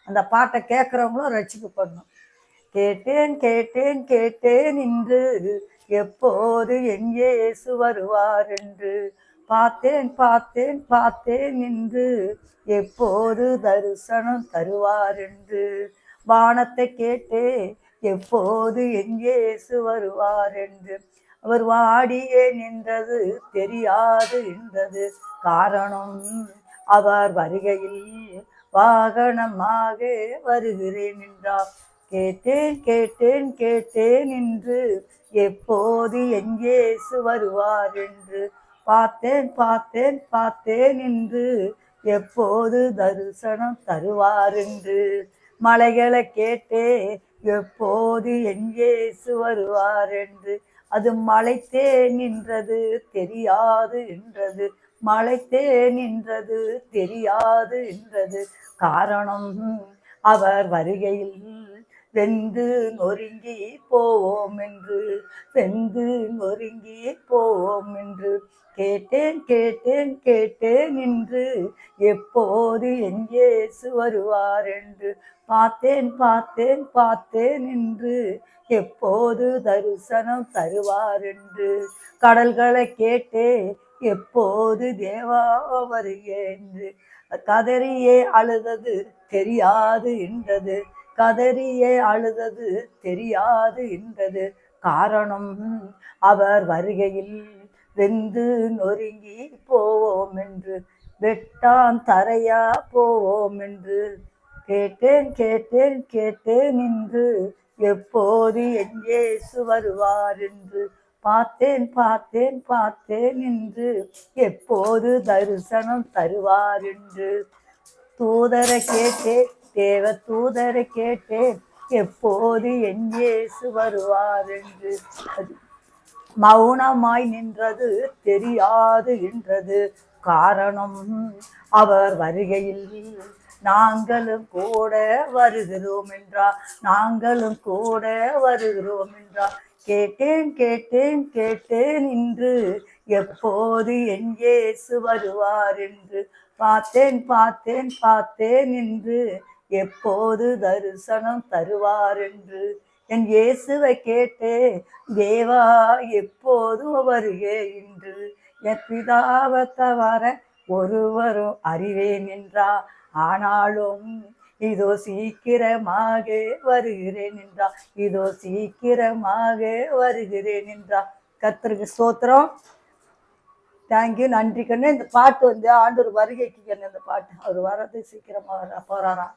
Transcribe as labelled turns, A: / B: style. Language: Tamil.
A: அந்த பாட்டை கேட்குறவங்களும் ரட்சிக்கப்படணும். கேட்டேன் கேட்டேன் கேட்டேன் இன்று எப்போது என் இயேசு வருவார் என்று. பார்த்தேன் பார்த்தேன் பார்த்தேன் என்று எப்போது தரிசனம் தருவார் என்று. வானத்தை கேட்டே எப்போது என் இயேசு வருவார் என்று. அவர் வாடியே நின்றது தெரியாது என்றது காரணம், அவர் வருகையில் வாகனமாக வருகிறேன் என்றார். கேட்டேன் கேட்டேன் கேட்டேன் என்று எப்போது என் இயேசு வருவார் என்று. பார்த்தேன் பார்த்தேன் பார்த்தேன் என்று எப்போது தரிசனம் தருவார் என்று. மலைகளை கேட்டே எப்போது என் இயேசு வருவார் என்று. அது மலைத்தே நின்றது தெரியாது என்றது. மலைத்தே நின்றது தெரியாது என்றது காரணம், அவர் வருகையில் வெந்து நொறுங்கி போவோம் என்று. வெந்து நொறுங்கி போவோம் என்று. கேட்டேன் கேட்டேன் கேட்டேன் என்று எப்போது என் இயேசு வருவார் என்று. பார்த்தேன் பார்த்தேன் பார்த்தேன் என்று எப்போது தரிசனம் தருவார் என்று. கடல்களை கேட்டே எப்போது தேவா வருக என்று. கதறியே அழுதது தெரியாது என்றது. கதறியே அழுதது தெரியாது என்றது காரணம், அவர் வருகையில் வெந்து நொறுங்கி போவோம் என்று. வெட்டான் தரையா போவோம் என்று. கேட்டேன் கேட்டேன் கேட்டேன் என்று எப்போது என் இயேசு வருவார் என்று. பார்த்தேன் பார்த்தேன் பார்த்தேன் என்று எப்போது தரிசனம் தருவார் என்று. தூதரை கேட்டேன் தேவ தூதரை கேட்டேன் எப்போது என் இயேசு வருவார் என்று. மௌனமாய் நின்றது தெரியாது என்றது காரணம், அவர் வருகையில் நாங்களும் கூட வருகிறோம் என்றார். நாங்களும் கூட வருகிறோம் என்றார். கேட்டேன் கேட்டேன் கேட்டேன் இன்று எப்போது என் இயேசு வருவார் என்று. பார்த்தேன் பார்த்தேன் பார்த்தேன் என்று எப்போது தரிசனம் தருவார் என்று. என் இயேசுவை கேட்டே தேவா எப்போது வருக என்று. என் பிதாவை தவிர ஒருவரும் அறிவேன் என்றார். ஆனாலும் இதோ சீக்கிரமாக வருகிறேன் என்றார். இதோ சீக்கிரமாக வருகிறேன் என்றார். கர்த்தருக்கு ஸ்தோத்திரம். தேங்க்யூ, நன்றி கண்ணு. இந்த பாட்டு ஆண்டவர் வருகைக்கு கண்ணு. இந்த பாட்டு அவர் வர்றது சீக்கிரமா போறாராம்.